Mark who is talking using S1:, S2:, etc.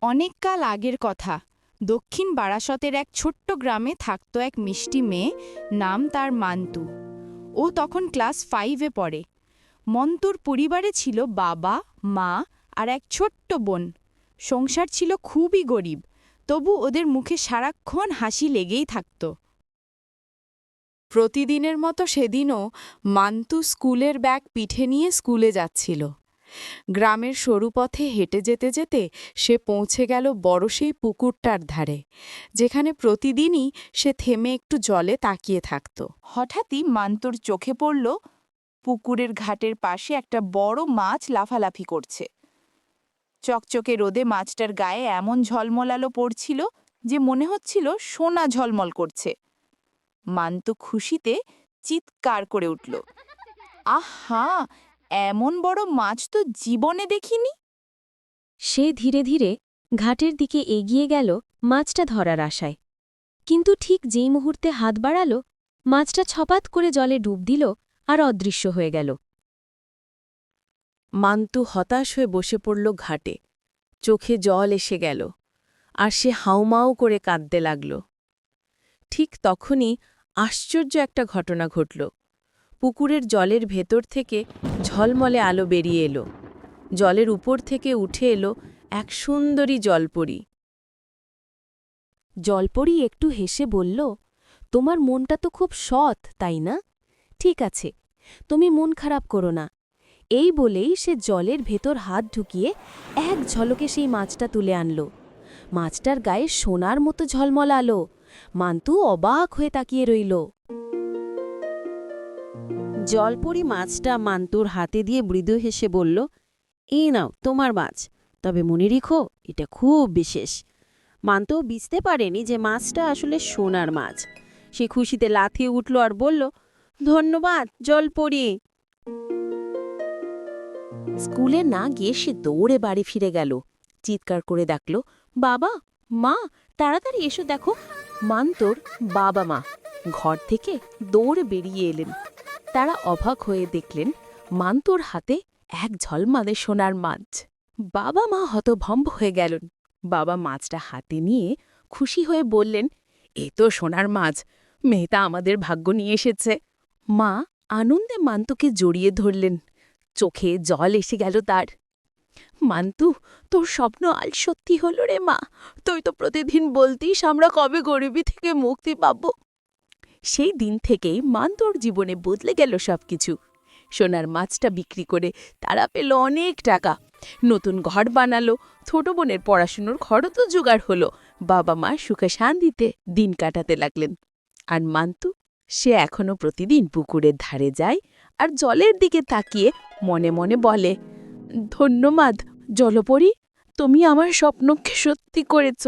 S1: অনেককাল আগের কথা। দক্ষিণ বারাসতের এক ছোট্ট গ্রামে থাকত এক মিষ্টি মেয়ে, নাম তার মান্তু। ও তখন ক্লাস 5-এ পড়ে। মন্তুর পরিবারে ছিল বাবা, মা আর এক ছোট্ট বোন। সংসার ছিল খুবই গরিব, তবু ওদের মুখে সারাক্ষণ হাসি লেগেই থাকত। প্রতিদিনের মতো সেদিনও মান্তু স্কুলের ব্যাগ পিঠে নিয়ে স্কুলে যাচ্ছিল। গ্রামের সরু পথে হেঁটে যেতে যেতে সে পৌঁছে গেল বড় সেই পুকুরটার ধারে, যেখানে প্রতিদিনই সে থেমে একটু জলে তাকিয়ে থাকত। হঠাৎই মান্তুর চোখে পড়ল পুকুরের ঘাটের পাশে একটা বড় মাছ লাফালাফি করছে। চকচকে রোদে মাছটার গায়ে এমন ঝলমলালো পড়ছিল যে মনে হচ্ছিল সোনা ঝলমল করছে। মান্তু খুশিতে চিৎকার করে উঠল, আহা, এমন বড় মাছ তো জীবনে দেখিনি।
S2: সে ধীরে ধীরে ঘাটের দিকে এগিয়ে গেল মাছটা ধরার আশায়। কিন্তু ঠিক যেই মুহূর্তে হাত বাড়াল, মাছটা ছপাত করে জলে ডুব দিল আর অদৃশ্য হয়ে গেল।
S3: মান্তু হতাশ হয়ে বসে পড়ল ঘাটে। চোখে জল এসে গেল, আর সে হাউমাউ করে কাঁদতে লাগল। ঠিক তখনই আশ্চর্য একটা ঘটনা ঘটল। পুকুরের জলের ভেতর থেকে ঝলমলে আলো বেরিয়ে এলো। জলের উপর থেকে উঠে এলো এক সুন্দরী জলপরী।
S2: জলপরি একটু হেসে বলল, তোমার মনটা তো খুব সৎ, তাই না? ঠিক আছে, তুমি মন খারাপ করো না। এই বলেই সে জলের ভেতর হাত ঢুকিয়ে এক ঝলকে সেই মাছটা তুলে আনল। মাছটার গায়ে সোনার মতো ঝলমল আলো। মান্তু অবাক হয়ে তাকিয়ে রইল।
S3: জলপরী মাছটা মান্তুর হাতে দিয়ে মৃদু হেসে বলল, এই নাও তোমার মাছ, তবে মনে রেখো এটা খুব বিশেষ। মান্তু বুঝতে পারেনি যে মাছটা আসলে সোনার মাছ। সে খুশিতে লাথিয়ে উঠল আর বলল, ধন্যবাদ জলপরী। স্কুলে না গিয়ে সে দৌড়ে বাড়ি ফিরে গেল। চিৎকার করে ডাকল, বাবা, মা, তাড়াতাড়ি এসো দেখো। মান্তুর বাবা মা ঘর থেকে দৌড়ে বেরিয়ে এলেন। তারা অবাক হয়ে দেখলেন মান্তুর হাতে এক ঝলমালে সোনার মাছ। বাবা মা হতভম্ব হয়ে গেলেন। বাবা মাছটা হাতে নিয়ে খুশি হয়ে বললেন, এ তো সোনার মাছ, মেয়েটা আমাদের ভাগ্য নিয়ে এসেছে। মা আনন্দে মান্তুকে জড়িয়ে ধরলেন। চোখে জল এসে গেল তার। মান্তু, তোর স্বপ্ন আজ সত্যি হলো রে মা। তুই তো প্রতিদিন বলতিস আমরা কবে গরিবী থেকে মুক্তি পাব। সেই দিন থেকেই মান্তুর জীবনে বদলে গেল সবকিছু। সোনার মাছটা বিক্রি করে তারা পেল অনেক টাকা, নতুন ঘর বানালো, ছোট বোনের পড়াশুনোর খরচ তো জোগাড় হলো। বাবা মা সুখে শান্তিতে দিন কাটাতে লাগলেন। আর মান্তু, সে এখনো প্রতিদিন পুকুরের ধারে যায় আর জলের দিকে তাকিয়ে মনে মনে বলে, ধন্যবাদ জলপরী, তুমি আমার স্বপ্নকে সত্যি করেছ।